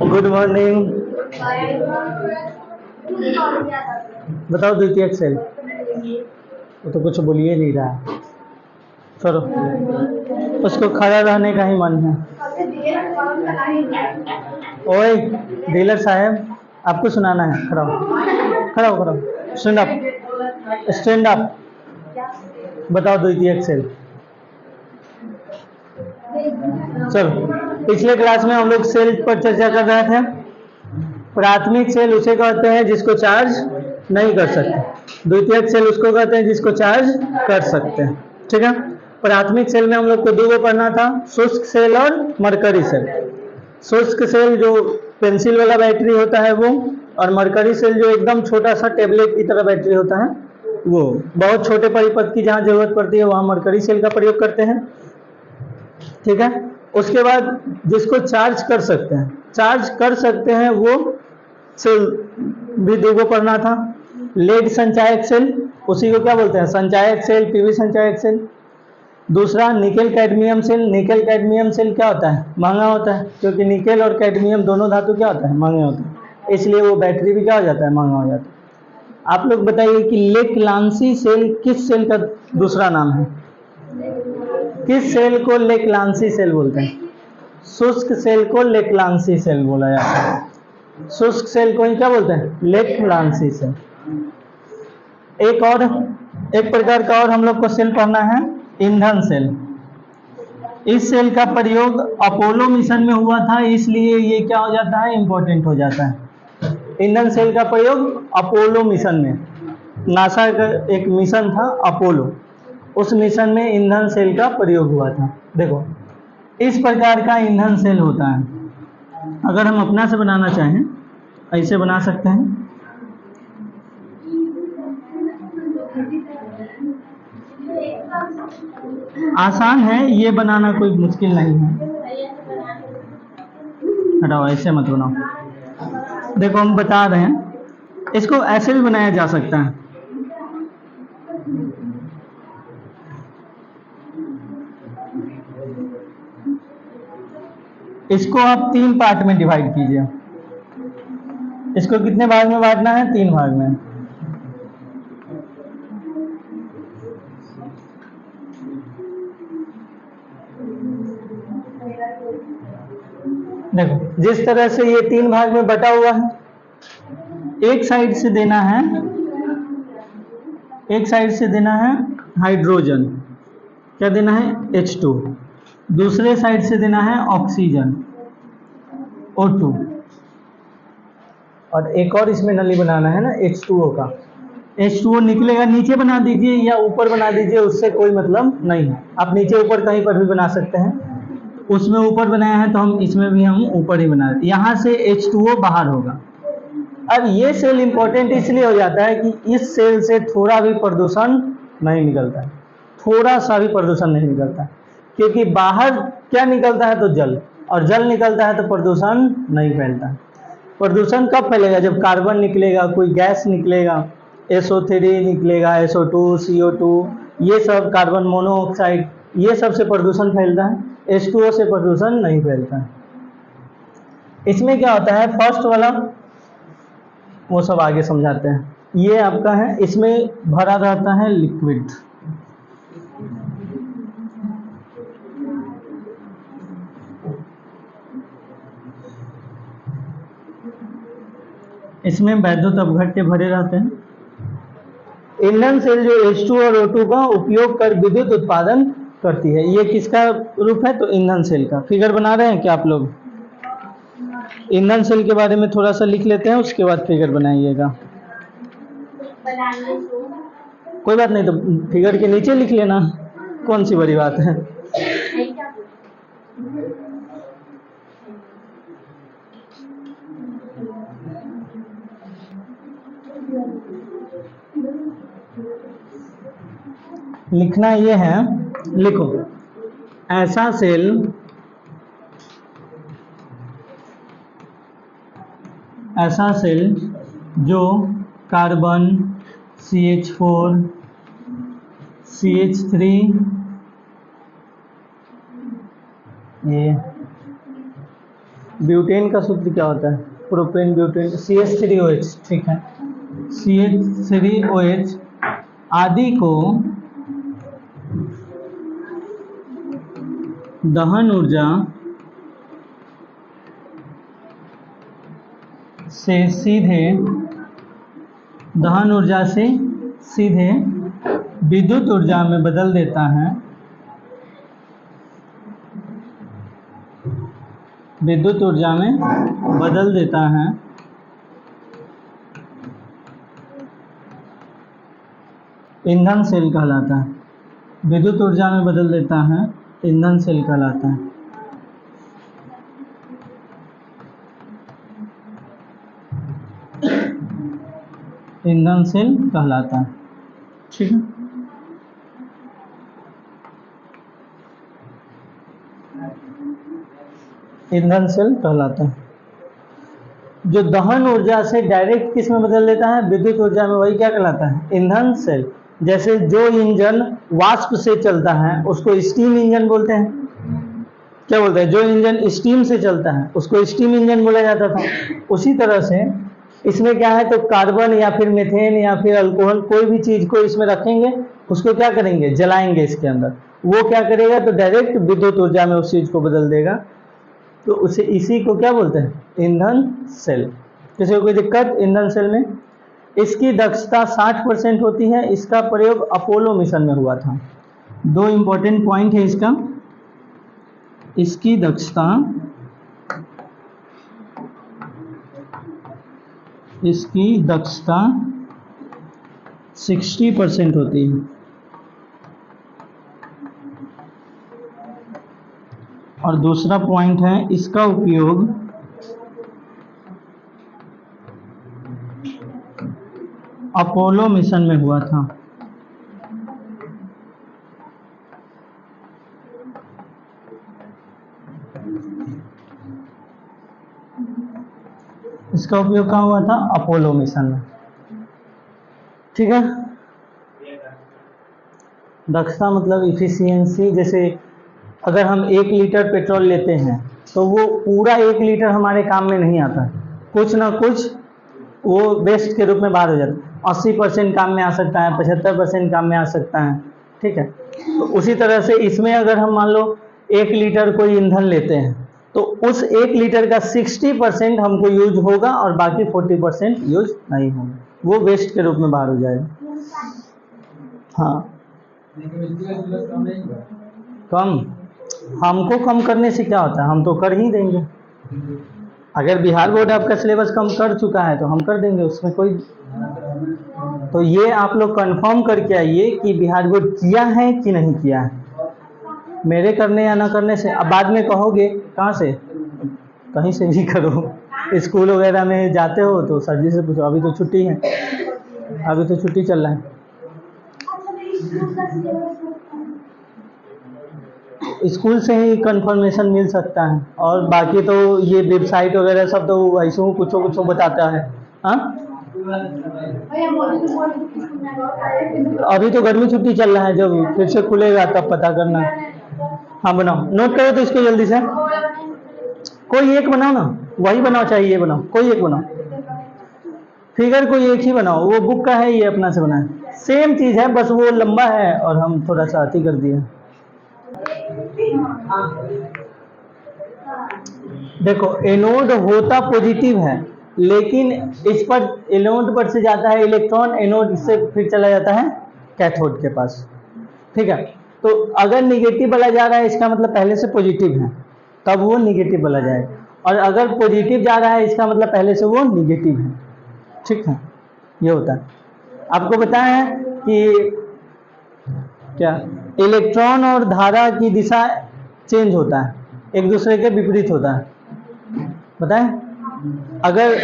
Good morning. बताओ द्वितीयक cell. वो तो कुछ बोलिए नहीं रहा। चलो, उसको खड़ा रहने का ही मन है। ओए डीलर साहब, आपको सुनाना है। खड़ा हो, खड़ा हो, खड़ा हो। Stand up, stand up. बताओ द्वितीयक सेल। चलो, पिछले क्लास में हम लोग सेल पर चर्चा कर रहे थे। प्राथमिक सेल उसे कहते हैं जिसको चार्ज नहीं कर सकते, द्वितीयक सेल उसको कहते हैं जिसको चार्ज कर सकते हैं। ठीक है। प्राथमिक सेल में हम लोग को दो को पढ़ना था, शुष्क सेल और मरकरी सेल। शुष्क सेल जो पेंसिल वाला बैटरी होता है वो, और मरकरी सेल जो एकदम छोटा सा टेबलेट की तरह बैटरी होता है वो। बहुत छोटे परिपथ की जहाँ जरूरत पड़ती है वहाँ मरकरी सेल का प्रयोग करते हैं। ठीक है। उसके बाद जिसको चार्ज कर सकते हैं, चार्ज कर सकते हैं वो सेल भी दो को पढ़ना था। लेड संचायक सेल, उसी को क्या बोलते हैं, संचायक सेल, पीवी संचायक सेल। दूसरा nickel cadmium cell. Nickel cadmium cell क्या होता है, महंगा होता है, क्योंकि निकेल और कैडमियम दोनों धातु क्या होता है, महंगे होते हैं, इसलिए वो बैटरी भी क्या हो जाता है, महंगा हो जाता है। आप लोग बताइए कि लेक्लांसी सेल किस सेल का दूसरा नाम है? किस सेल को लेक्लांसी सेल बोलते हैं? शुष्क सेल को लेक्लांसी सेल बोला जाता है। शुष्क सेल को ही क्या बोलते हैं, लेक्लांसी सेल। एक प्रकार का और हम लोग को सेल पढ़ना है, ईंधन सेल। इस सेल का प्रयोग अपोलो मिशन में हुआ था, इसलिए ये क्या हो जाता है, इंपॉर्टेंट हो जाता है। ईंधन सेल का प्रयोग अपोलो मिशन में, नासा का एक मिशन था अपोलो, उस मिशन में ईंधन सेल का प्रयोग हुआ था। देखो, इस प्रकार का ईंधन सेल होता है। अगर हम अपना से बनाना चाहें ऐसे बना सकते हैं। आसान है ये बनाना, कोई मुश्किल नहीं है। हटाओ, ऐसे मत बनाओ। देखो हम बता रहे हैं, इसको ऐसे भी बनाया जा सकता है। इसको आप 3 पार्ट में डिवाइड कीजिए। इसको कितने भाग में बांटना है, 3 भाग में। देखो जिस तरह से ये 3 भाग में बटा हुआ है, एक साइड से देना है, एक साइड से देना है हाइड्रोजन, क्या देना है, H2। दूसरे साइड से देना है ऑक्सीजन, O2। और एक और इसमें नली बनाना है ना H2O का। H2O निकलेगा, नीचे बना दीजिए या ऊपर बना दीजिए, उससे कोई मतलब नहीं है। आप नीचे ऊपर कहीं पर भी बना सकते हैं। उसमें ऊपर बनाया है तो हम इसमें भी हम ऊपर ही बना देते, यहाँ से H2O बाहर होगा। अब ये सेल इंपॉर्टेंट इसलिए हो जाता है कि इस सेल से थोड़ा भी प्रदूषण नहीं निकलता है, थोड़ा सा भी प्रदूषण नहीं निकलता है, क्योंकि बाहर क्या निकलता है तो जल, और जल निकलता है तो प्रदूषण नहीं फैलता है। प्रदूषण कब फैलेगा, जब कार्बन निकलेगा, कोई गैस निकलेगा, SO3 निकलेगा, SO2, CO2, ये सब कार्बन मोनोऑक्साइड, ये सब से प्रदूषण फैलता है। H2O से प्रदूषण नहीं फैलता है। इसमें क्या होता है, फर्स्ट वाला वो सब आगे समझाते हैं। ये आपका है, इसमें भरा रहता है लिक्विड। इसमें वैद्युत अपघट्य भरे रहते हैं। ईंधन सेल जो H2 और O2 का उपयोग कर विद्युत उत्पादन करती है। ये किसका रूप है, तो ईंधन सेल का। फिगर बना रहे हैं क्या आप लोग? ईंधन सेल के बारे में थोड़ा सा लिख लेते हैं, उसके बाद फिगर बनाइएगा। कोई बात नहीं, तो फिगर के नीचे लिख लेना, कौन सी बड़ी बात है। लिखना ये है, लिखो, ऐसा सेल जो कार्बन, CH4, CH3, ये ब्यूटेन का सूत्र क्या होता है? प्रोपेन ब्यूटेन CH3OH, ठीक है। CH3OH आदि को दहन ऊर्जा से सीधे विद्युत ऊर्जा में बदल देता है, ईंधन सेल कहलाता है। विद्युत ऊर्जा में बदल देता है, ईंधन सेल कहलाता है। ईंधन सेल कहलाता है, ठीक है। ईंधन सेल कहलाता है। जो दहन ऊर्जा से डायरेक्ट किस में बदल देता है? विद्युत ऊर्जा में, वही क्या कहलाता है? ईंधन सेल। जैसे जो इंजन वाष्प से चलता है उसको स्टीम इंजन बोलते हैं। क्या बोलते हैं? जो इंजन स्टीम से चलता है उसको स्टीम इंजन बोला जाता था। उसी तरह से इसमें क्या है, तो कार्बन या फिर मीथेन या फिर अल्कोहल, कोई भी चीज को इसमें रखेंगे, उसको क्या करेंगे? जलाएंगे इसके अंदर। वो क्या करेगा? तो डायरेक्ट विद्युत ऊर्जा में उस चीज को बदल देगा। तो उसे इसी को क्या बोलते हैं? ईंधन सेल। किसी को कोई दिक्कत ईंधन सेल में? इसकी दक्षता 60% होती है। इसका प्रयोग अपोलो मिशन में हुआ था। दो इंपॉर्टेंट पॉइंट है इसका। इसकी दक्षता 60% होती है। और दूसरा पॉइंट है, इसका उपयोग अपोलो मिशन में हुआ था। इसका उपयोग कहाँ हुआ था? अपोलो मिशन में, ठीक है। दक्षता मतलब इफिशियंसी। जैसे अगर हम 1 लीटर पेट्रोल लेते हैं तो वो पूरा 1 लीटर हमारे काम में नहीं आता, कुछ ना कुछ वो वेस्ट के रूप में बाहर हो जाता है। 80% काम में आ सकता है, 75% काम में आ सकता है, ठीक है। तो उसी तरह से इसमें अगर हम मान लो 1 लीटर कोई ईंधन लेते हैं तो उस 1 लीटर का 60% हमको यूज होगा और बाकी 40% यूज नहीं होगा, वो वेस्ट के रूप में बाहर हो जाएगा। हाँ, कम हमको कम करने से क्या होता है? हम तो कर ही देंगे। अगर बिहार बोर्ड आपका सिलेबस कम कर चुका है तो हम कर देंगे, उसमें कोई। तो ये आप लोग कंफर्म करके आइए कि बिहार बोर्ड किया है कि नहीं किया है। मेरे करने या ना करने से अब बाद में कहोगे कहाँ से, कहीं से भी करो। स्कूल वगैरह में जाते हो तो सर जी से पूछो। अभी तो छुट्टी है, अभी तो छुट्टी चल रहा है। स्कूल से ही कंफर्मेशन मिल सकता है, और बाकी तो ये वेबसाइट वगैरह सब तो ऐसे ही कुछ बताता है। हाँ, अभी तो गर्मी छुट्टी चल रहा है, जब फिर से खुलेगा तब पता करना। हाँ बनाओ, नोट करो तो इसको जल्दी से। कोई एक बनाओ ना, वही बनाओ, चाहे ये बनाओ, कोई एक बनाओ। फिगर कोई एक ही बनाओ, वो बुक का है, ये अपना से बना है, सेम चीज है, बस वो लंबा है और हम थोड़ा सा अति कर दिए। देखो एनोड होता पॉजिटिव है, लेकिन इस पर एनोड पर से जाता है इलेक्ट्रॉन, एनोड से फिर चला जाता है कैथोड के पास, ठीक है। तो अगर निगेटिव वाला जा रहा है इसका मतलब पहले से पॉजिटिव है, तब वो निगेटिव वाला जाएगा, और अगर पॉजिटिव जा रहा है इसका मतलब पहले से वो निगेटिव है, ठीक है। ये होता है। आपको बताया है कि क्या इलेक्ट्रॉन और धारा की दिशा चेंज होता है, एक दूसरे के विपरीत होता है, बताएं। अगर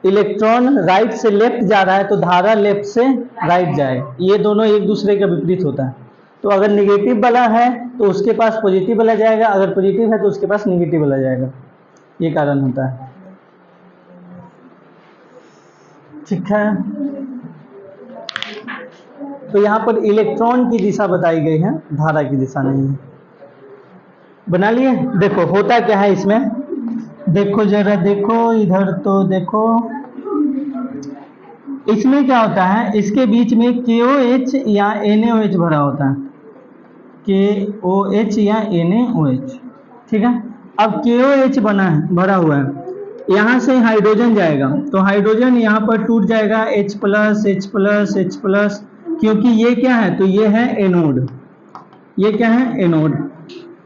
इलेक्ट्रॉन राइट से लेफ्ट जा रहा है तो धारा लेफ्ट से राइट जाए, ये दोनों एक दूसरे का विपरीत होता है। तो अगर निगेटिव वाला है तो उसके पास पॉजिटिव वाला जाएगा, अगर पॉजिटिव है तो उसके पास निगेटिव वाला जाएगा, ये कारण होता है, ठीक है। तो यहाँ पर इलेक्ट्रॉन की दिशा बताई गई है, धारा की दिशा नहीं है। बना लिए। देखो होता क्या है इसमें, देखो जरा, देखो इधर तो देखो, इसमें क्या होता है, इसके बीच में KOH या NaOH भरा होता है, KOH या NaOH, ठीक है। अब KOH बना है, भरा हुआ है, यहाँ से हाइड्रोजन जाएगा तो हाइड्रोजन यहाँ पर टूट जाएगा, H plus H plus H plus, क्योंकि ये क्या है, तो ये है एनोड, ये क्या है एनोड,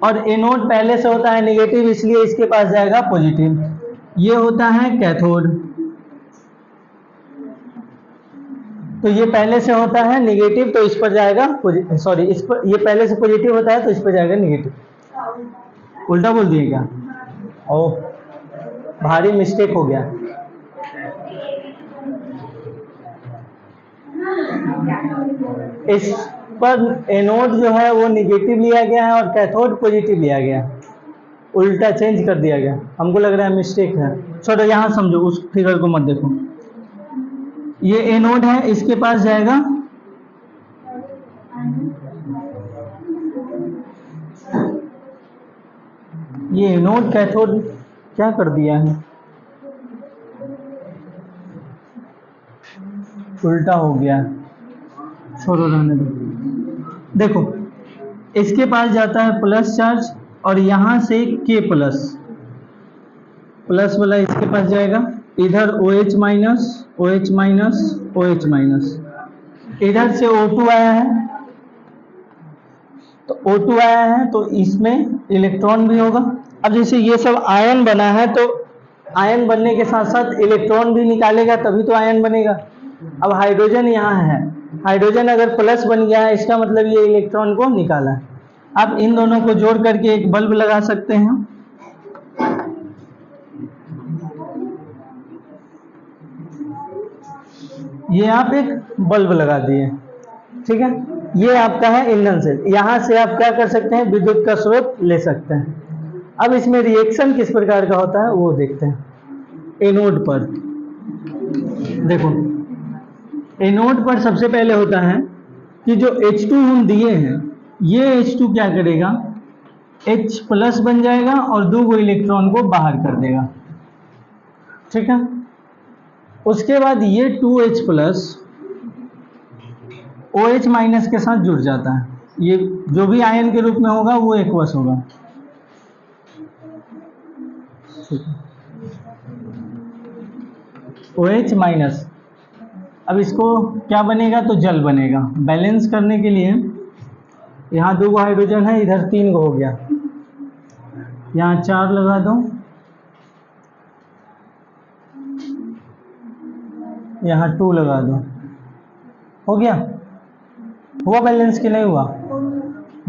और एनोड पहले से होता है नेगेटिव, इसलिए इसके पास जाएगा पॉजिटिव। ये होता है कैथोड, तो ये पहले से होता है नेगेटिव, तो इस पर जाएगा सॉरी, इस पर, ये पहले से पॉजिटिव होता है तो इस पर जाएगा नेगेटिव। उल्टा बोल दिए क्या? ओह, भारी मिस्टेक हो गया। इस पर एनोड जो है वो नेगेटिव लिया गया है और कैथोड पॉजिटिव लिया गया है, उल्टा चेंज कर दिया गया, हमको लग रहा है मिस्टेक है। छोड़ो, यहाँ समझो, उस फिगर को मत देखो। ये एनोड है, इसके पास जाएगा ये एनोड, कैथोड क्या कर दिया है, उल्टा हो गया, छोड़ो रहने दो। देखो, इसके पास जाता है प्लस चार्ज और यहाँ से K प्लस, प्लस वाला इसके पास जाएगा, इधर OH minus OH minus OH minus, इधर से O2 आया है, तो O2 आया है तो इसमें इलेक्ट्रॉन भी होगा। अब जैसे ये सब आयन बना है तो आयन बनने के साथ साथ इलेक्ट्रॉन भी निकालेगा, तभी तो आयन बनेगा। अब हाइड्रोजन यहाँ है, हाइड्रोजन अगर प्लस बन गया है, इसका मतलब ये इलेक्ट्रॉन को निकाला है। आप इन दोनों को जोड़ करके एक बल्ब लगा सकते हैं, ये आप एक बल्ब लगा दिए, ठीक है। ये आपका है ईंधन सेल, यहाँ से आप क्या कर सकते हैं, विद्युत का स्रोत ले सकते हैं। अब इसमें रिएक्शन किस प्रकार का होता है वो देखते हैं। एनोड पर देखो, एनोड पर सबसे पहले होता है कि जो H2 हम दिए हैं, ये H2 क्या करेगा, H प्लस बन जाएगा और 2 इलेक्ट्रॉन को बाहर कर देगा, ठीक है। उसके बाद ये 2H प्लस OH माइनस के साथ जुड़ जाता है, ये जो भी आयन के रूप में होगा वो एक्वस होगा, OH माइनस। अब इसको क्या बनेगा, तो जल बनेगा। बैलेंस करने के लिए यहाँ 2 हाइड्रोजन है, इधर 3 हो गया, यहाँ 4 लगा दो, यहाँ 2 लगा दो, हो गया। हुआ बैलेंस कि नहीं हुआ?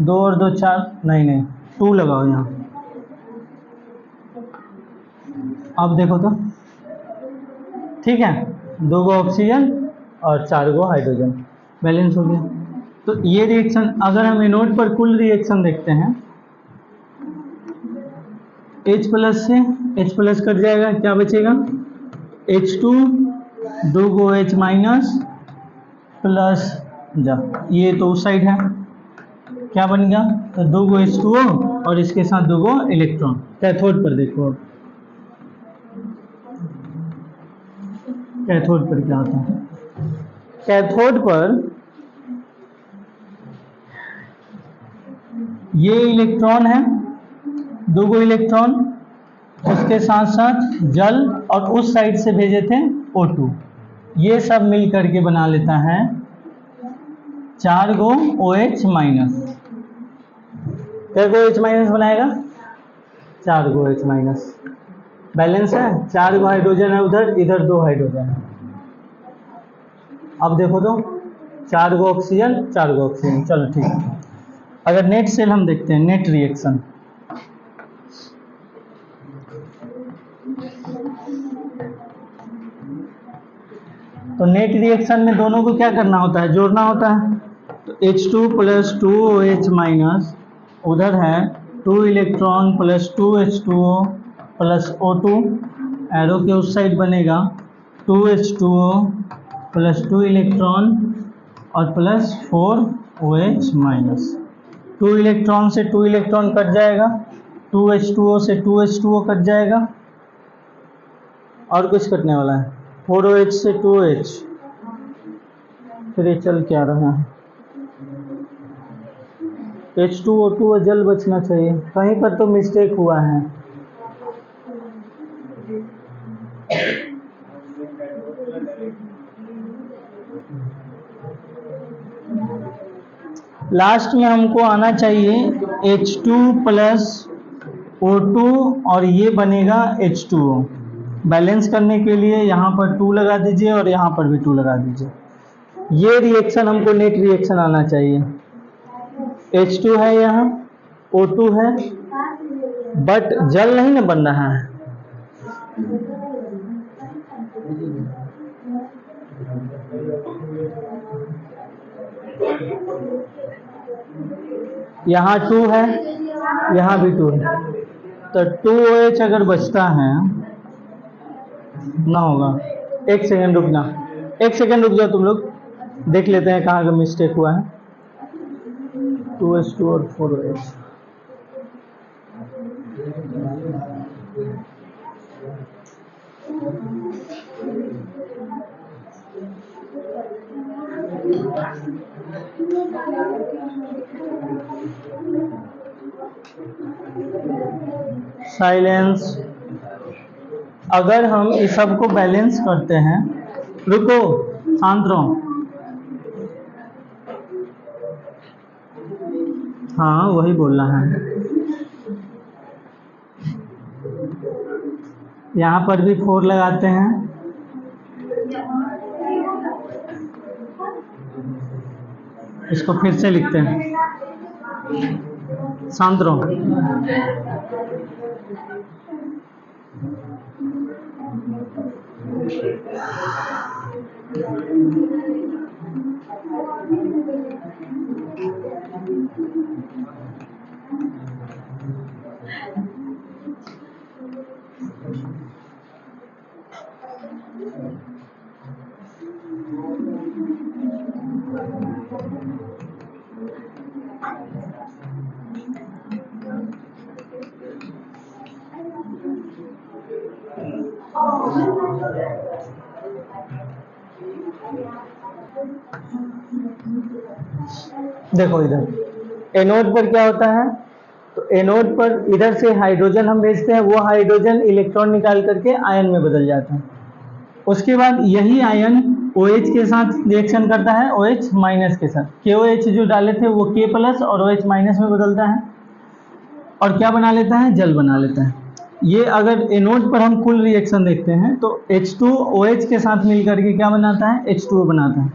2 और 2 4, नहीं 2 लगाओ यहाँ। अब देखो तो ठीक है, 2 ऑक्सीजन और 4 हाइड्रोजन, बैलेंस हो गया। तो ये रिएक्शन, अगर हम एनोड पर कुल रिएक्शन देखते हैं, H प्लस से H प्लस कट जाएगा, क्या बचेगा, H2 2 OH माइनस प्लस जा, ये तो उस साइड है, क्या बन गया, तो 2 H2O और इसके साथ 2 इलेक्ट्रॉन। कैथोड पर देखो, कैथोड पर क्या होता है, कैथोड पर ये इलेक्ट्रॉन है, 2 इलेक्ट्रॉन, उसके साथ साथ जल, और उस साइड से भेजे थे O2, ये सब मिल करके बना लेता है 4 OH माइनस। क्या OH माइनस बनाएगा, 4 OH माइनस। बैलेंस है, 4 हाइड्रोजन है उधर, इधर 2 हाइड्रोजन है। अब देखो तो 4 ऑक्सीजन 4 ऑक्सीजन, चलो ठीक है। अगर नेट सेल हम देखते हैं, नेट रिएक्शन, तो नेट रिएक्शन में दोनों को क्या करना होता है, जोड़ना होता है। तो H2 प्लस 2 OH माइनस, उधर है 2 electron plus 2 H2O plus O2, arrow के उस साइड बनेगा 2 H2O प्लस 2 इलेक्ट्रॉन और प्लस 4 OH माइनस। 2 इलेक्ट्रॉन से 2 इलेक्ट्रॉन कट जाएगा, 2 H2O से 2 H2O कट जाएगा, और कुछ कटने वाला है, 4OH से 2H, फिर ये चल क्या रहा है, H2O2 जल बचना चाहिए, कहीं पर तो मिस्टेक हुआ है। लास्ट में हमको आना चाहिए H2 प्लस O2 और ये बनेगा H2O। बैलेंस करने के लिए यहाँ पर 2 लगा दीजिए और यहाँ पर भी 2 लगा दीजिए। ये रिएक्शन हमको नेट रिएक्शन आना चाहिए। H2 है, यहाँ O2 है, बट जल नहीं ना बन रहा है। यहाँ 2 है, यहाँ भी 2 है, तो 2OH अगर बचता है ना होगा। एक सेकंड रुकना, एक सेकंड रुक जाओ तुम लोग, देख लेते हैं कहाँ का मिस्टेक हुआ है। 2H2 और 4OH, साइलेंस। अगर हम इस सब को बैलेंस करते हैं, रुको शांत रहो, हाँ वही बोलना है। यहाँ पर भी 4 लगाते हैं, इसको फिर से लिखते हैं, शांत रहो। देखो इधर एनोड पर क्या होता है, तो एनोड पर इधर से हाइड्रोजन हम भेजते हैं, वो हाइड्रोजन इलेक्ट्रॉन निकाल करके आयन में बदल जाता है। उसके बाद यही आयन OH के साथ रिएक्शन करता है, OH माइनस के साथ। KOH जो डाले थे वो K प्लस और OH माइनस में बदलता है और क्या बना लेता है, जल बना लेता है। ये अगर एनोड पर हम कुल रिएक्शन देखते हैं तो H2OH के साथ मिलकर के क्या बनाता है, H2O बनाता है।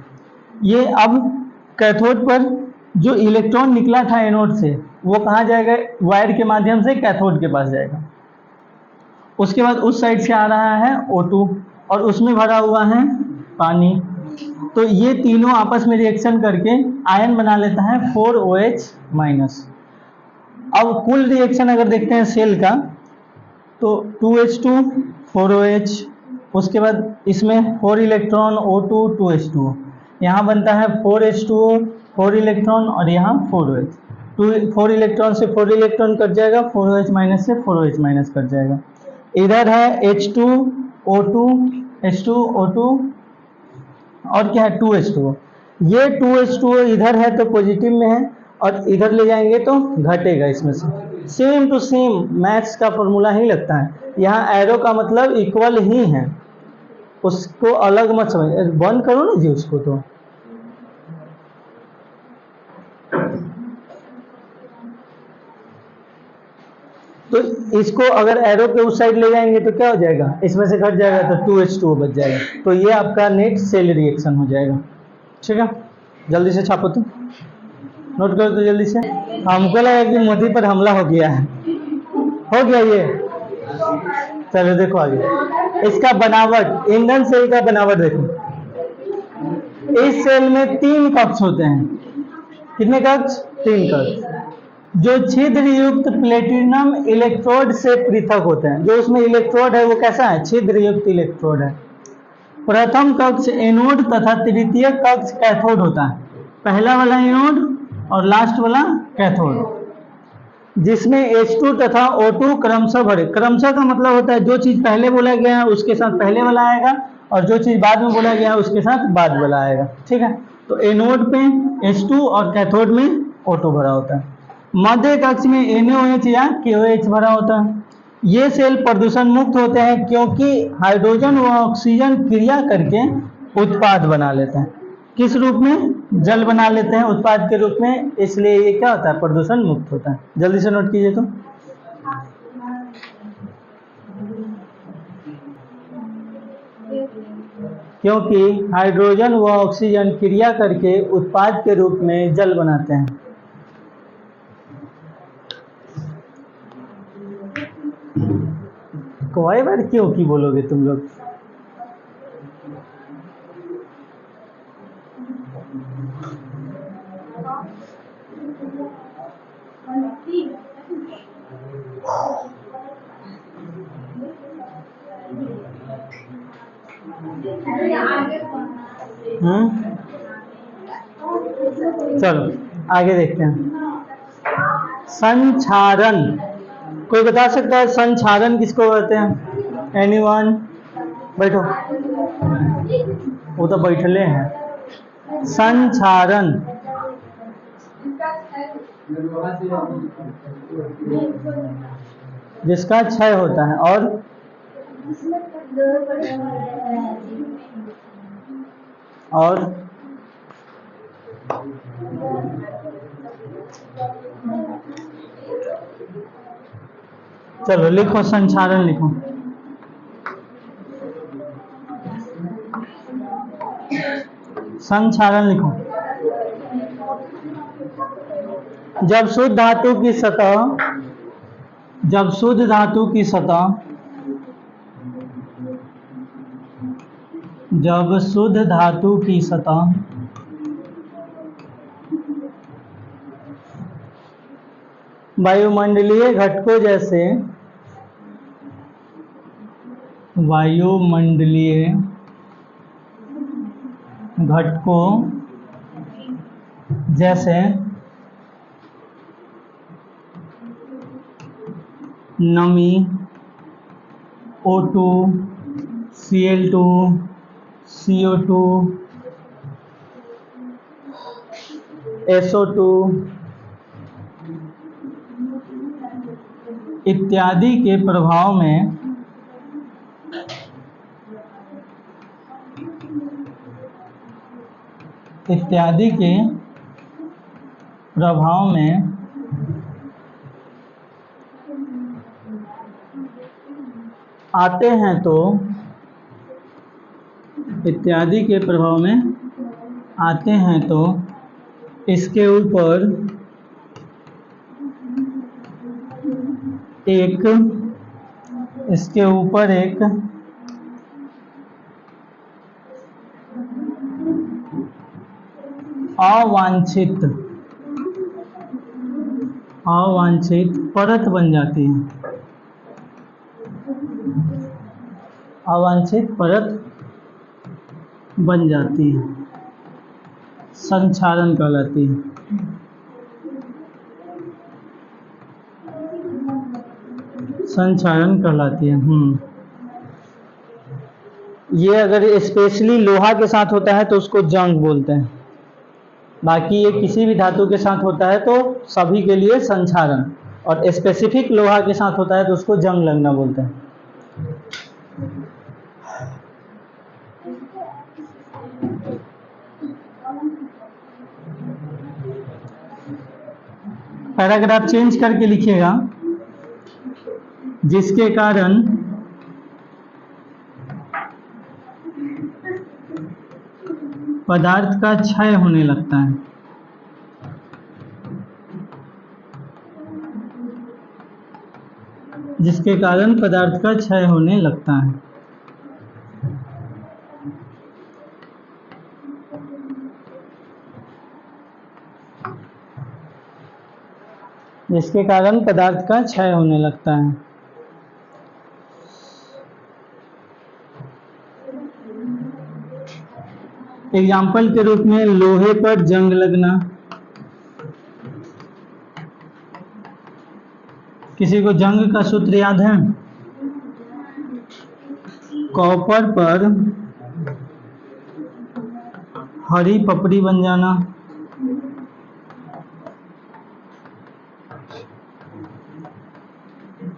ये अब कैथोड पर जो इलेक्ट्रॉन निकला था एनोड से वो कहाँ जाएगा, वायर के माध्यम से कैथोड के पास जाएगा। उसके बाद उस साइड से आ रहा है O2 और उसमें भरा हुआ है पानी, तो ये तीनों आपस में रिएक्शन करके आयन बना लेता है 4OH माइनस। अब कुल रिएक्शन अगर देखते हैं सेल का तो 2H2 4OH, उसके बाद इसमें 4 इलेक्ट्रॉन O2 2H2O, यहाँ बनता है 4H2O 4 इलेक्ट्रॉन और यहाँ 4OH। 4 इलेक्ट्रॉन से 4 इलेक्ट्रॉन कट जाएगा, 4OH माइनस से 4OH माइनस कट जाएगा। इधर है H2O2 H2O2 और क्या है 2H2O। ये 2H2O इधर है तो पॉजिटिव में है और इधर ले जाएंगे तो घटेगा इसमें से। सेम टू सेम मैथ्स का फॉर्मूला ही लगता है। यहाँ एरो का मतलब इक्वल ही है, उसको अलग मत समझ, बंद करो ना जी उसको। तो इसको अगर एरो के उस साइड ले जाएंगे तो क्या हो जाएगा, इसमें से घट जाएगा तो 2H2O बच जाएगा। तो ये आपका नेट सेल रिएक्शन हो जाएगा। ठीक है, जल्दी से छापो तो, नोट करो तो जल्दी से। हमको लगा कि मोदी पर हमला हो गया है, हो गया ये। चलो देखो आगे इसका बनावट, ईंधन सेल का बनावट देखो। इस सेल में 3 कक्ष होते हैं। कितने कक्ष, 3 कक्ष, जो छिद्र युक्त प्लेटिनम इलेक्ट्रोड से पृथक होते हैं। जो उसमें इलेक्ट्रोड है वो कैसा है, छिद्र युक्त इलेक्ट्रोड है। प्रथम कक्ष एनोड तथा तृतीय कक्ष कैथोड होता है। पहला वाला एनोड और लास्ट वाला कैथोड। जिसमें H2 तथा O2 क्रमशः भरे। क्रमशः का मतलब होता है जो चीज पहले बोला गया है उसके साथ पहले वाला आएगा, और जो चीज बाद में बोला गया है उसके साथ बाद वाला आएगा। ठीक है, तो एनोड पे H2 और कैथोड में O2 भरा होता है। मध्य कक्ष में NaOH या KOH भरा होता है। ये सेल प्रदूषण मुक्त होते हैं क्योंकि हाइड्रोजन व ऑक्सीजन क्रिया करके उत्पाद बना लेते हैं। किस रूप में? जल बना लेते हैं उत्पाद के रूप में, इसलिए ये क्या होता है? प्रदूषण मुक्त होता है। जल्दी से नोट कीजिए तो। क्योंकि हाइड्रोजन व ऑक्सीजन क्रिया करके उत्पाद के रूप में जल बनाते हैं। कई बार क्यों की बोलोगे तुम लोग? चलो आगे देखते हैं। संक्षारण, कोई बता सकता है संक्षारण किसको कहते हैं? एनीवन? बैठो, वो तो बैठले हैं। संक्षारण जिसका क्षय होता है, और चलो लिखो संक्षारण लिखो। संक्षारण लिखो। जब शुद्ध धातु की सतह, जब शुद्ध धातु की सतह, जब शुद्ध धातु की सतह वायुमंडलीय घटकों जैसे, वायुमंडलीय घटकों जैसे नमी, O2, Cl2, CO2, SO2 इत्यादि के प्रभाव में आते हैं तो, इत्यादि के प्रभाव में आते हैं तो इसके ऊपर एक अवांछित परत बन जाती है। अवांछित परत बन जाती है, संक्षारण कहलाती है। संक्षारण कहलाती है। ये अगर स्पेशली लोहा के साथ होता है तो उसको जंग बोलते हैं, बाकी ये किसी भी धातु के साथ होता है तो सभी के लिए संक्षारण, और स्पेसिफिक लोहा के साथ होता है तो उसको जंग लगना बोलते हैं। पैराग्राफ चेंज करके लिखिएगा, जिसके कारण पदार्थ का क्षय होने लगता है। जिसके कारण पदार्थ का क्षय होने लगता है। जिसके कारण पदार्थ का क्षय होने लगता है। एग्जाम्पल के रूप में लोहे पर जंग लगना, किसी को जंग का सूत्र याद है? कॉपर पर हरी पपड़ी बन जाना,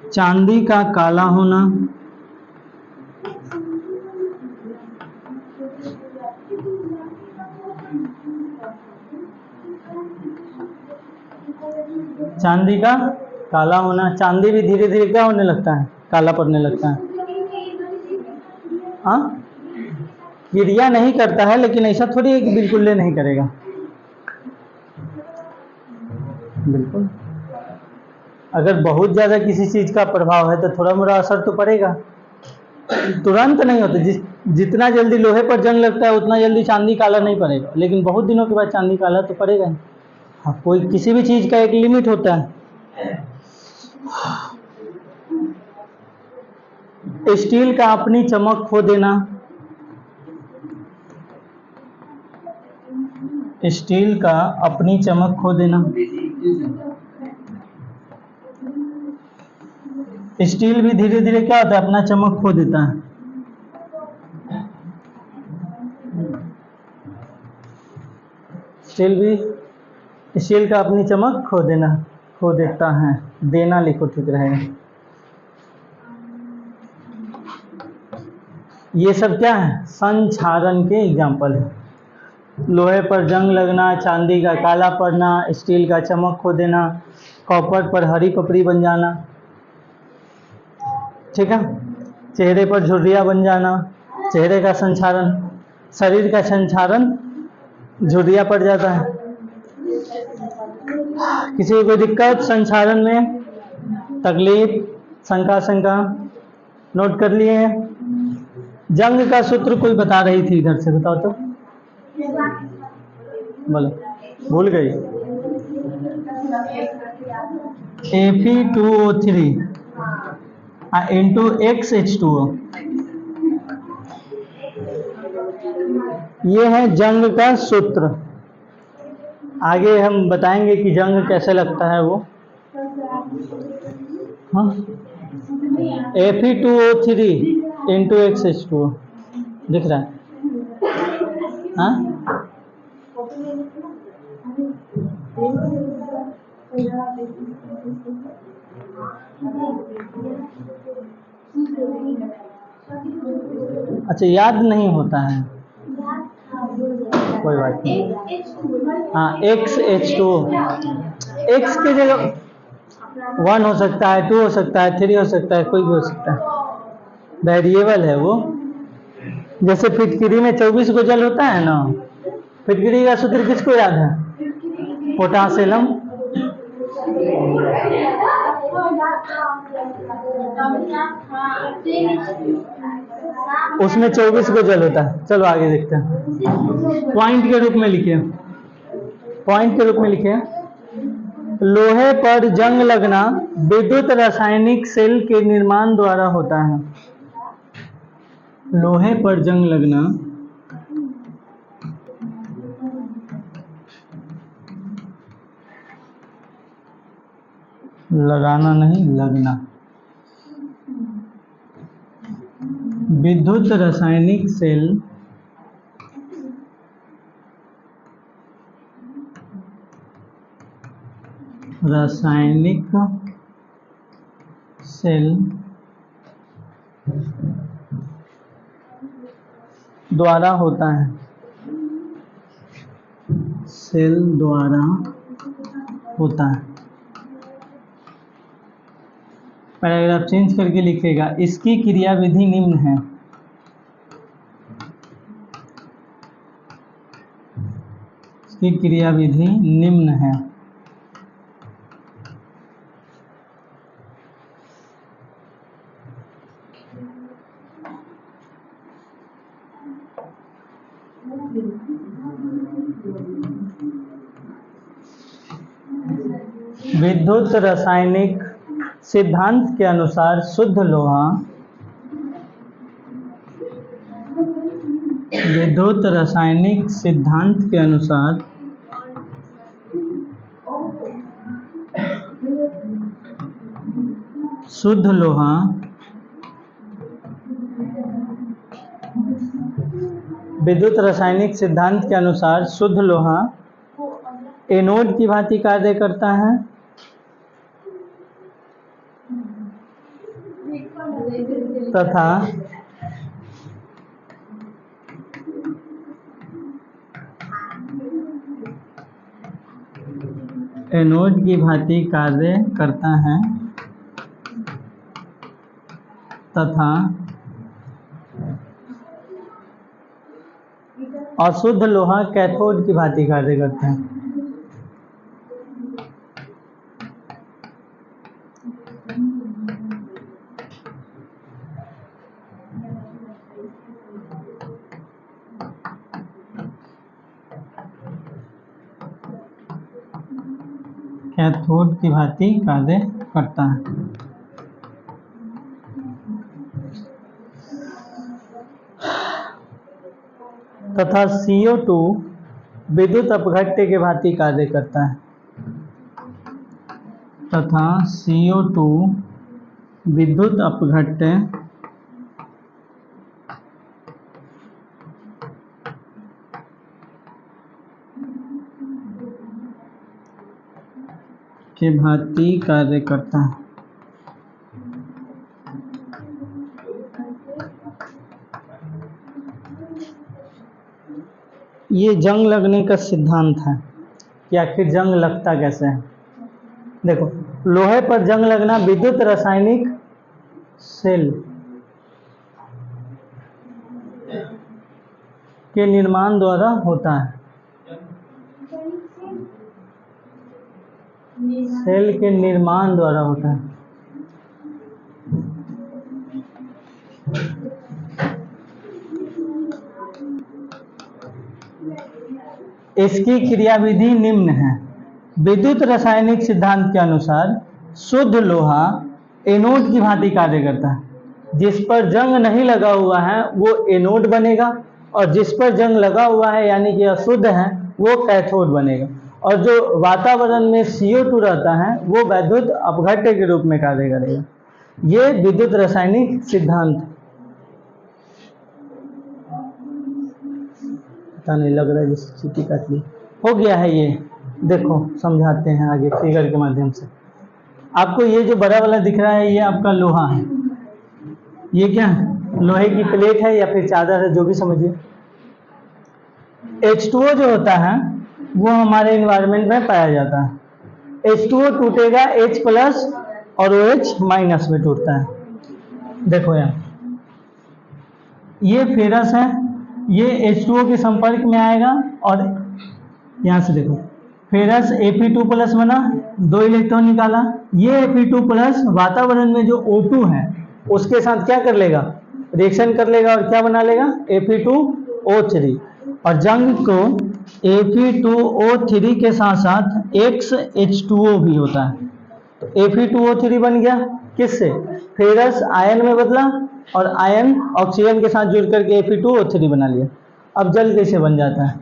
चांदी का काला होना, चांदी का काला होना। चांदी भी धीरे धीरे क्या होने लगता है? काला पड़ने लगता है। हाँ, क्रिया नहीं करता है, लेकिन ऐसा थोड़ी है कि बिल्कुल नहीं करेगा। बिल्कुल, अगर बहुत ज्यादा किसी चीज का प्रभाव है तो थोड़ा मोड़ा असर तो पड़ेगा, तुरंत नहीं होता। जितना जल्दी लोहे पर जंग लगता है उतना जल्दी चांदी काला नहीं पड़ेगा, लेकिन बहुत दिनों के बाद चांदी काला तो पड़ेगा। हाँ, कोई किसी भी चीज का एक लिमिट होता है। स्टील का अपनी चमक खो देना, स्टील का अपनी चमक खो देना। स्टील भी धीरे धीरे क्या होता है? अपना चमक खो देता है। स्टील का अपनी चमक खो देता है। देना लिखो, ठीक रहेगा। ये सब क्या है? संक्षारण के एग्जाम्पल है। लोहे पर जंग लगना, चांदी का काला पड़ना, स्टील का चमक खो देना, कॉपर पर हरी पपड़ी बन जाना, ठीक है। चेहरे पर झुर्रियाँ बन जाना, चेहरे का संक्षारण, शरीर का संक्षारण झुर्रियाँ पड़ जाता है। किसी को कोई दिक्कत संक्षारण में, तकलीफ, शंका नोट कर लिए हैं? जंग का सूत्र कोई बता रही थी इधर से, बताओ तो। बोलो, भूल गई? Fe2O3 into XH2O। ये है जंग का सूत्र। आगे हम बताएंगे कि जंग कैसे लगता है वो। हाँ, Fe2O3 into XH2O दिख रहा है? हाँ, अच्छा, याद नहीं होता है, कोई बात नहीं। हाँ, XH2O, X की जगह 1 हो सकता है, 2 हो सकता है, 3 हो सकता है, कोई भी हो सकता है, वेरिएबल है वो। जैसे फिटकरी में 24 गोजल होता है ना, फिटकरी का सूत्र किसको याद है? पोटासिलम। उसमें 24 गोजल होता है। चलो आगे देखते हैं। पॉइंट के रूप में लिखिए, पॉइंट के रूप में लिखिए। लोहे पर जंग लगना विद्युत रासायनिक सेल के निर्माण द्वारा होता है। लोहे पर जंग लगना लगाना नहीं, लगना विद्युत रासायनिक सेल द्वारा होता है, सेल द्वारा होता है। पैराग्राफ चेंज करके लिखेगा, इसकी क्रियाविधि निम्न है। इसकी क्रियाविधि निम्न है। विद्युत रासायनिक सिद्धांत के अनुसार शुद्ध लोहा विद्युत रासायनिक सिद्धांत के अनुसार शुद्ध लोहा विद्युत रासायनिक सिद्धांत के अनुसार शुद्ध लोहा एनोड की भांति कार्य करता है तथा एनोड की भांति कार्य करता है तथा अशुद्ध लोहा कैथोड की भांति कार्य करता है। कैथोड की भांति कार्य करता है। तथा CO2 विद्युत अपघट्य के भांति कार्य करता है। तथा CO2 विद्युत अपघट्य के भांति कार्य करता है। ये जंग लगने का सिद्धांत है कि आखिर जंग लगता कैसे है। देखो, लोहे पर जंग लगना विद्युत रासायनिक सेल के निर्माण द्वारा होता है। सेल के निर्माण द्वारा होता है। इसकी क्रियाविधि निम्न है। विद्युत रासायनिक सिद्धांत के अनुसार शुद्ध लोहा एनोड की भांति कार्य करता है। जिस पर जंग नहीं लगा हुआ है वो एनोड बनेगा और जिस पर जंग लगा हुआ है यानी कि अशुद्ध है वो कैथोड बनेगा। और जो वातावरण में CO2 रहता है वो विद्युत अपघट्य के रूप में कार्य करेगा। ये विद्युत रासायनिक सिद्धांत। पता नहीं लग रहा है जिस चीटी काट ली हो गया है। ये देखो समझाते हैं आगे फिगर के माध्यम से। आपको ये जो बड़ा वाला दिख रहा है ये आपका लोहा है। ये क्या है? लोहे की प्लेट है या फिर चादर है, जो भी समझिए। H2O जो होता है वो हमारे इन्वायरमेंट में पाया जाता है। H2O टूटेगा H प्लस और OH माइनस में टूटता है। देखो यहाँ ये फेरस है, ये H2O के संपर्क में आएगा और यहाँ से देखो फेरस Fe2 प्लस बना, 2 इलेक्ट्रॉन निकाला। ये Fe2 प्लस वातावरण में जो O2 है उसके साथ क्या कर लेगा? रिएक्शन कर लेगा और क्या बना लेगा? Fe2O3। और जंग को Fe2O3 के साथ साथ XH2O भी होता है। तो Fe2O3 बन गया किससे? फेरस आयन में बदला और आयन ऑक्सीजन के साथ जुड़ करके Fe2O3 बना लिया। अब जल कैसे बन जाता है?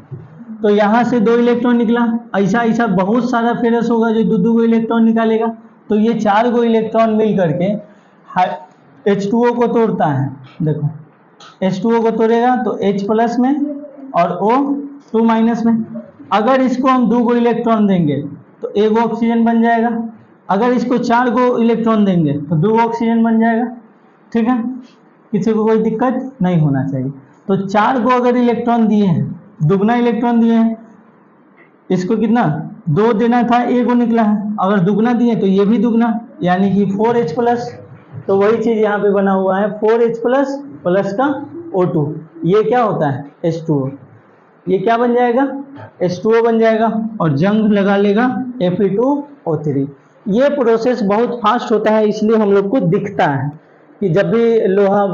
तो यहाँ से 2 इलेक्ट्रॉन निकला। ऐसा ऐसा बहुत सारा फेरस होगा जो 2 इलेक्ट्रॉन निकालेगा। तो ये 4 इलेक्ट्रॉन मिल करके H2O को तोड़ता है। देखो H2O को तोड़ेगा तो H प्लस में और O2 माइनस में। अगर इसको हम 2 इलेक्ट्रॉन देंगे तो 1 ऑक्सीजन बन जाएगा। अगर इसको 4 इलेक्ट्रॉन देंगे तो 2 ऑक्सीजन बन जाएगा। ठीक है, किसी को कोई दिक्कत नहीं होना चाहिए। तो 4 अगर इलेक्ट्रॉन दिए हैं, दुगना इलेक्ट्रॉन दिए हैं, इसको कितना 2 देना था, 1 निकला है। अगर दुगना दिए तो ये भी दुगना यानी कि 4H प्लस। तो वही चीज यहाँ पे बना हुआ है 4H प्लस प्लस का O2। ये क्या होता है? H2O। ये क्या बन जाएगा? H2O बन जाएगा और जंग लगा लेगा Fe2O3। ये प्रोसेस बहुत फास्ट होता है, इसलिए हम लोग को दिखता है कि जब भी लोहा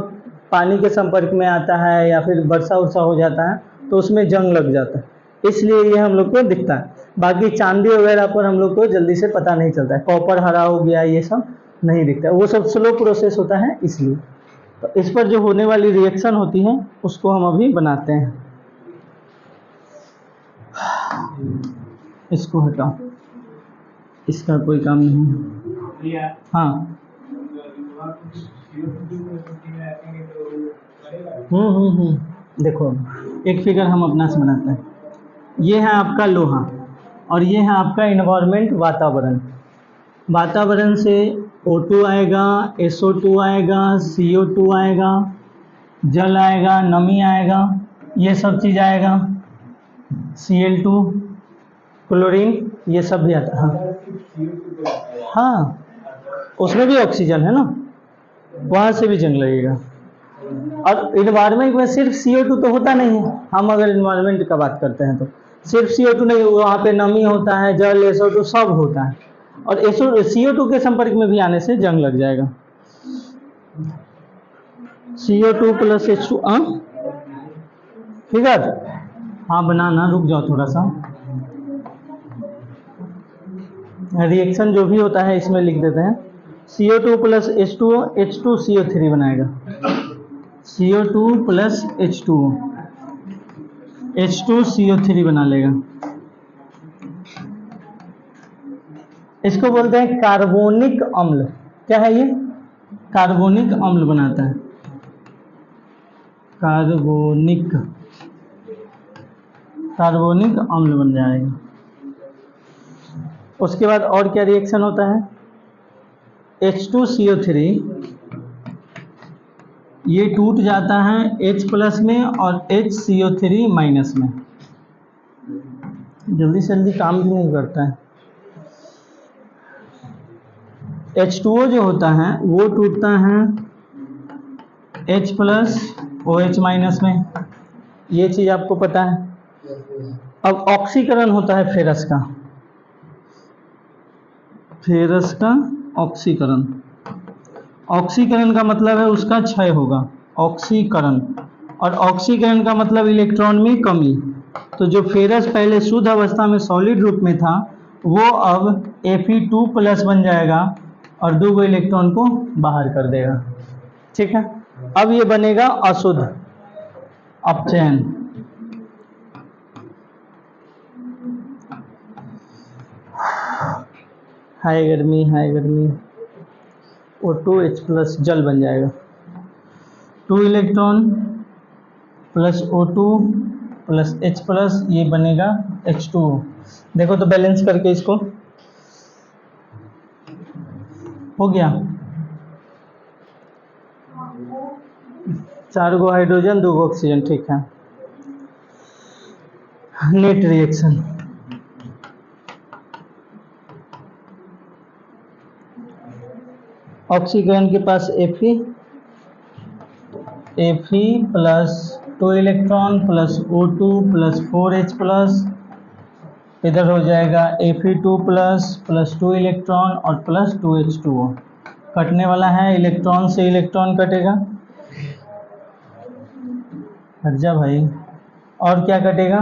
पानी के संपर्क में आता है या फिर वर्षा उर्षा हो जाता है तो उसमें जंग लग जाता है, इसलिए ये हम लोग को दिखता है। बाकी चांदी वगैरह पर हम लोग को जल्दी से पता नहीं चलता है। कॉपर हरा हो गया ये सब नहीं दिखता है, वो सब स्लो प्रोसेस होता है इसलिए। तो इस पर जो होने वाली रिएक्शन होती है उसको हम अभी बनाते हैं। इसको हटाओ, इसका कोई काम नहीं है। हाँ देखो एक फिगर हम अपना से बनाते हैं। ये है आपका लोहा और ये है आपका इन्वायरमेंट, वातावरण। वातावरण से O2 आएगा, SO2 आएगा, CO2 आएगा, जल आएगा, नमी आएगा, ये सब चीज़ आएगा, Cl2, क्लोरीन, ये सब भी आता है। हाँ, उसमें भी ऑक्सीजन है ना, वहाँ से भी जंग लगेगा। और इन्वायरमेंट में सिर्फ CO2 तो होता नहीं है। हम अगर इन्वायरमेंट का बात करते हैं तो सिर्फ CO2 नहीं, वहाँ पे नमी होता है, जल, SO2 सब होता है। और CO2 के संपर्क में भी आने से जंग लग जाएगा। CO2 प्लस H2 फिगर, हाँ बनाना, रुक जाओ थोड़ा सा। रिएक्शन जो भी होता है इसमें लिख देते हैं। CO2 प्लस H2O, H2CO3 बनाएगा। CO2 प्लस H2O, H2CO3 बना लेगा। इसको बोलते हैं कार्बोनिक अम्ल। क्या है ये? कार्बोनिक अम्ल बनाता है, कार्बोनिक अम्ल बन जाएगा। उसके बाद और क्या रिएक्शन होता है? H2CO3 ये टूट जाता है H प्लस में और HCO3 माइनस में। जल्दी से जल्दी काम भी नहीं करता है। H2O जो होता है वो टूटता है H प्लस OH माइनस में, ये चीज़ आपको पता है। अब ऑक्सीकरण होता है फेरस का, ऑक्सीकरण। ऑक्सीकरण का मतलब है उसका क्षय होगा, ऑक्सीकरण। और ऑक्सीकरण का मतलब इलेक्ट्रॉन में कमी। तो जो फेरस पहले शुद्ध अवस्था में सॉलिड रूप में था वो अब Fe2 प्लस बन जाएगा और 2 इलेक्ट्रॉन को बाहर कर देगा। ठीक है, अब ये बनेगा अशुद्ध अपचयन। हाई गर्मी, O2H प्लस जल बन जाएगा। 2 electron plus O2 plus H plus, ये बनेगा H2O। देखो तो बैलेंस करके इसको, हो गया। 4 गो हाइड्रोजन, 2 गो ऑक्सीजन। ठीक है, नेट रिएक्शन। ऑक्सीकरण के पास Fe plus 2 electron plus O2 plus 4H plus, इधर हो जाएगा Fe2 प्लस 2 इलेक्ट्रॉन और प्लस 2H2O। कटने वाला है, इलेक्ट्रॉन से इलेक्ट्रॉन कटेगा, हट जा भाई। और क्या कटेगा?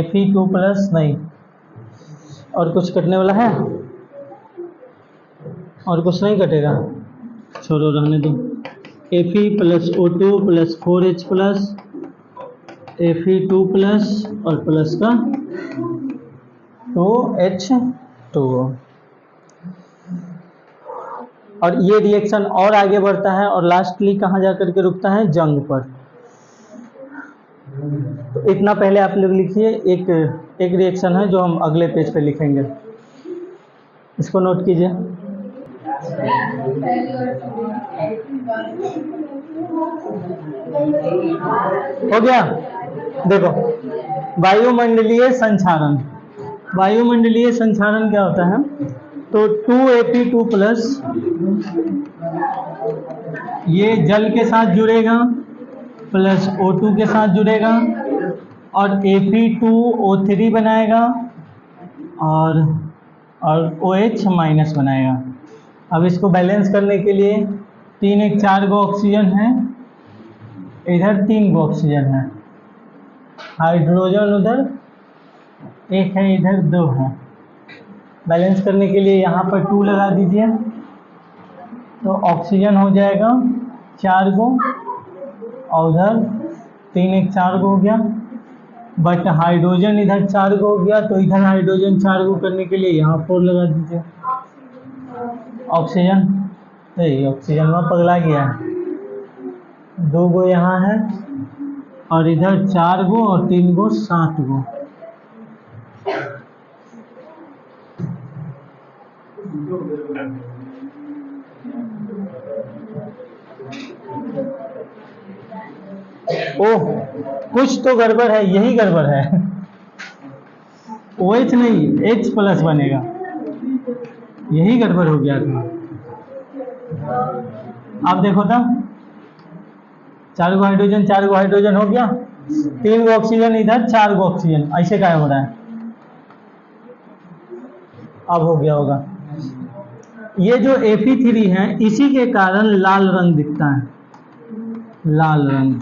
Fe2 प्लस, नहीं और कुछ कटने वाला है? और कुछ नहीं कटेगा, छोड़ो रहने दो। Fe plus O2 plus 4H plus, Fe2 plus और प्लस का 2H2O। और ये रिएक्शन और आगे बढ़ता है और लास्टली कहाँ जा करके रुकता है? जंग पर। तो इतना पहले आप लोग लिखिए। एक रिएक्शन है जो हम अगले पेज पे लिखेंगे, इसको नोट कीजिए। हो गया? देखो, वायुमंडलीय संक्षारण। वायुमंडलीय संक्षारण क्या होता है? तो 2Fe2 प्लस ये जल के साथ जुड़ेगा प्लस O2 के साथ जुड़ेगा और Fe2O3 बनाएगा और OH माइनस बनाएगा। अब इसको बैलेंस करने के लिए 3 1 4 गो ऑक्सीजन है, इधर 3 गो ऑक्सीजन है, हाइड्रोजन उधर 1 है, इधर 2 है। बैलेंस करने के लिए यहाँ पर 2 लगा दीजिए तो ऑक्सीजन हो जाएगा 4 गो और उधर 3 1 4 गो हो गया। बट हाइड्रोजन इधर 4 गो हो गया तो इधर हाइड्रोजन 4 गो करने के लिए यहाँ 4 लगा दीजिए। ऑक्सीजन ऑक्सीजन में पगला गया है। 2 गो यहाँ है और इधर 4 गो और 3 गो 7 गो। ओह, कुछ तो गड़बड़ है, यही गड़बड़ है। OH नहीं, H प्लस बनेगा, यही गड़बड़ हो गया था। आप देखो तो 4 गो हाइड्रोजन 4 गो हाइड्रोजन हो गया, 3 गो ऑक्सीजन इधर, 4 गो ऑक्सीजन, ऐसे क्या हो रहा है? अब हो गया होगा। ये जो Fe3 है इसी के कारण लाल रंग दिखता है, लाल रंग।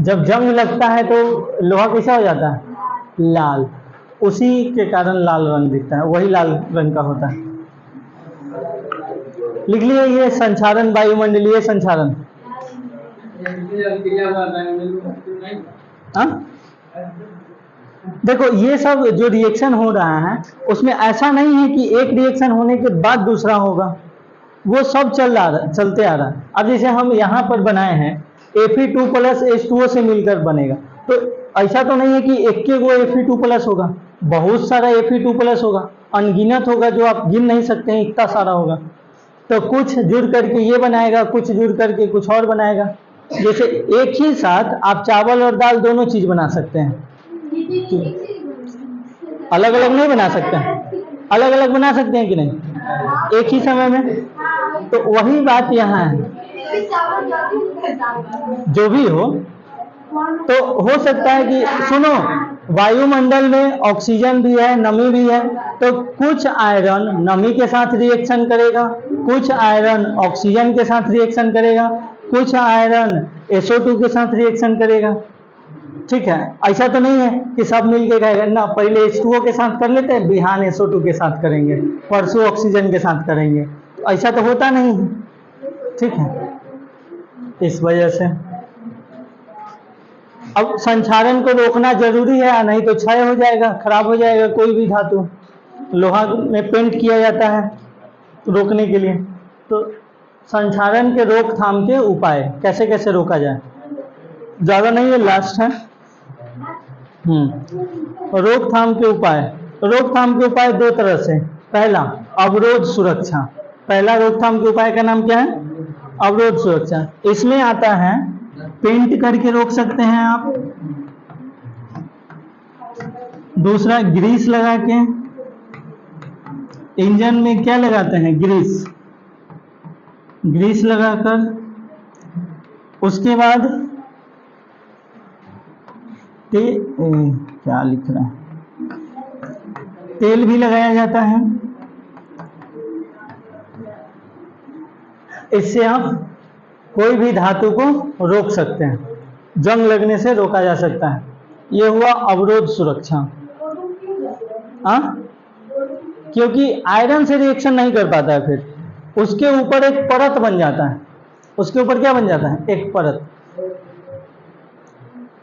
जब जंग लगता है तो लोहा कैसा हो जाता है? लाल। उसी के कारण लाल रंग दिखता है, वही लाल रंग का होता है। लिख लिए ये संचारण, वायुमंडलीय संचारण। हाँ? देखो ये सब जो रिएक्शन हो रहा है उसमें ऐसा नहीं है कि एक रिएक्शन होने के बाद दूसरा होगा, वो सब चलते आ रहा है। अब जैसे हम यहाँ पर बनाए हैं Fe2 प्लस H2O से मिलकर बनेगा, तो ऐसा तो नहीं है कि एक के वो Fe2 प्लस होगा, बहुत सारा Fe2 प्लस होगा, अनगिनत होगा, जो आप गिन नहीं सकते हैं, इतना सारा होगा। तो कुछ जुड़ करके ये बनाएगा, कुछ जुड़ करके कुछ और बनाएगा। जैसे एक ही साथ आप चावल और दाल दोनों चीज बना सकते हैं, अलग अलग नहीं बना सकते हैं, अलग अलग बना सकते हैं कि नहीं एक ही समय में? तो वही बात यहाँ है, जो भी हो तो हो सकता है कि सुनो, वायुमंडल में ऑक्सीजन भी है, नमी भी है, तो कुछ आयरन नमी के साथ रिएक्शन करेगा, कुछ आयरन ऑक्सीजन के साथ रिएक्शन करेगा, कुछ आयरन SO2 के साथ रिएक्शन करेगा। ठीक है, ऐसा तो नहीं है कि सब मिलके कहेगा ना, पहले H2O के साथ कर लेते हैं, बिहान SO2 के साथ करेंगे, परसों ऑक्सीजन के साथ करेंगे, ऐसा तो होता नहीं है। ठीक है, इस वजह से अब संक्षारण को रोकना जरूरी है, नहीं तो क्षय हो जाएगा, खराब हो जाएगा। कोई भी धातु लोहा में पेंट किया जाता है रोकने के लिए। तो संक्षारण के रोकथाम के उपाय कैसे कैसे रोका जाए, ज्यादा नहीं है, लास्ट है। रोकथाम के उपाय, रोकथाम के उपाय 2 तरह से। पहला अवरोध सुरक्षा, पहला रोकथाम के उपाय का नाम क्या है? अवरोध सुरक्षा। इसमें आता है पेंट करके रोक सकते हैं आप, दूसरा ग्रीस लगा के, इंजन में क्या लगाते हैं? ग्रीस, ग्रीस लगाकर, उसके बाद क्या लिख रहा है, तेल भी लगाया जाता है। इससे आप कोई भी धातु को रोक सकते हैं, जंग लगने से रोका जा सकता है। ये हुआ अवरोध सुरक्षा। हाँ, क्योंकि आयरन से रिएक्शन नहीं कर पाता है, फिर उसके ऊपर एक परत बन जाता है, उसके ऊपर क्या बन जाता है? एक परत।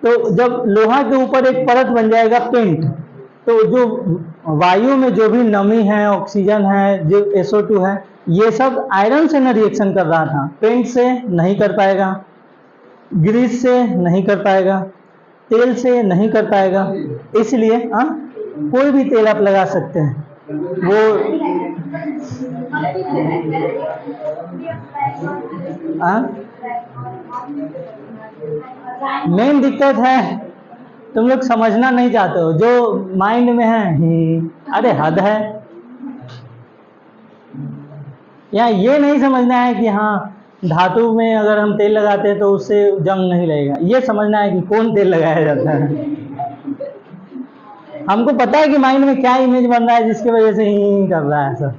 तो जब लोहा के ऊपर एक परत बन जाएगा पेंट, तो जो वायु में जो भी नमी है, ऑक्सीजन है, जो SO2 है, ये सब आयरन से न रिएक्शन कर रहा था, पेंट से नहीं कर पाएगा, ग्रीस से नहीं कर पाएगा, तेल से नहीं कर पाएगा। इसलिए कोई भी तेल आप लगा सकते हैं, वो मेन दिक्कत है तुम लोग समझना नहीं चाहते हो, जो माइंड में है अरे हद है। या ये नहीं समझना है कि हाँ धातु में अगर हम तेल लगाते हैं तो उससे जंग नहीं लगेगा, ये समझना है कि कौन तेल लगाया जाता है। हमको पता है कि माइंड में क्या इमेज बन रहा है जिसकी वजह से ही कर रहा है सब।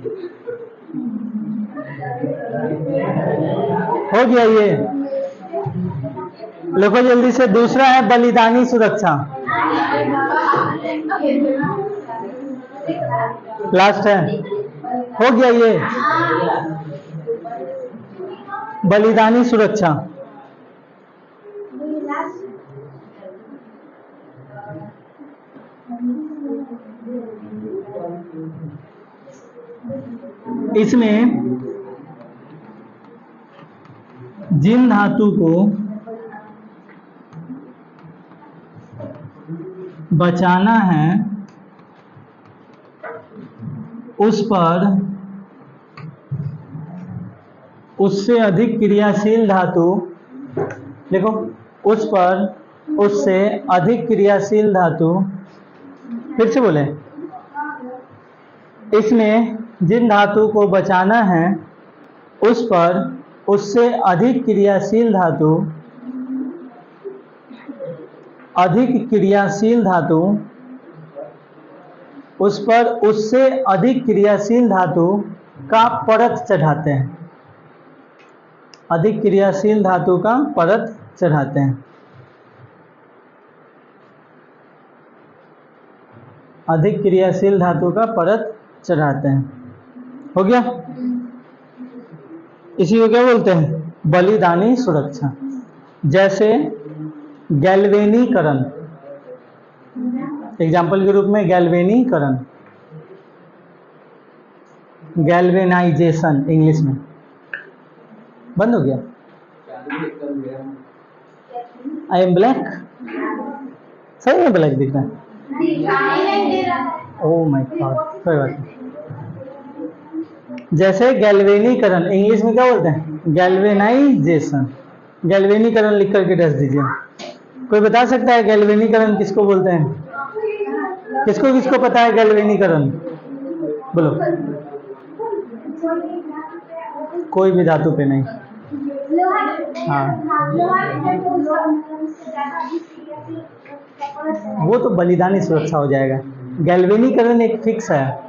हो गया ये, लिखो जल्दी से। दूसरा है बलिदानी सुरक्षा, लास्ट है, हो गया ये बलिदानी सुरक्षा। इसमें जिन धातु को बचाना है उस पर उससे अधिक क्रियाशील धातु, देखो, उस पर उससे अधिक क्रियाशील धातु, फिर से बोले, इसमें जिन धातु को बचाना है उस पर उससे अधिक क्रियाशील धातु, अधिक क्रियाशील धातु, उस पर उससे अधिक क्रियाशील धातु का परत चढ़ाते हैं, अधिक क्रियाशील धातु का परत चढ़ाते हैं, अधिक क्रियाशील धातु का परत चढ़ाते हैं। हो गया? इसी को क्या बोलते हैं? बलिदानी सुरक्षा। जैसे गैल्वेनीकरण, एग्जाम्पल के रूप में गैल्वेनीकरण, गैल्वेनाइजेशन इंग्लिश में। बंद हो गया? आई एम ब्लैक, सही में ब्लैक दिख रहा है? ओह माय गॉड, कोई बात नहीं। जैसे गैल्वेनीकरण इंग्लिश में क्या बोलते हैं? गैल्वेनाइजेशन। गैल्वेनीकरण लिख करके दस दीजिए। कोई बता सकता है गैल्वेनीकरण किसको बोलते हैं? किसको किसको पता है गैल्वेनीकरण? बोलो। कोई भी धातु पे नहीं। हाँ, वो तो बलिदानी सुरक्षा हो जाएगा। गैल्वेनीकरण एक फिक्स है।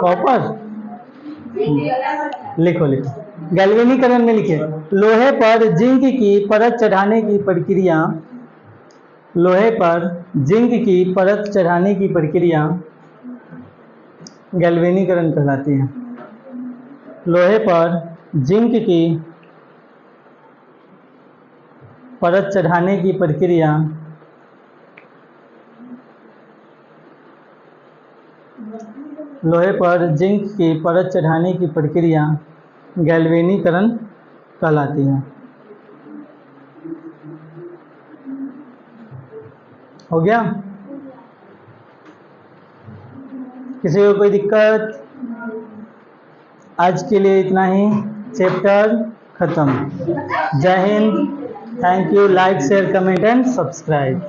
कॉपर, लिखो लिखो, गैल्वेनीकरण में लिखिए, लोहे पर जिंक की परत चढ़ाने की प्रक्रिया, लोहे पर जिंक की परत चढ़ाने की प्रक्रिया गैल्वेनीकरण कहलाती है। लोहे पर जिंक की परत चढ़ाने की प्रक्रिया लोहे पर जिंक की परत चढ़ाने की प्रक्रिया गैल्वेनीकरण कहलाती है। हो गया? किसी को कोई दिक्कत? आज के लिए इतना ही, चैप्टर खत्म। जय Hind, thank you, like share comment and subscribe.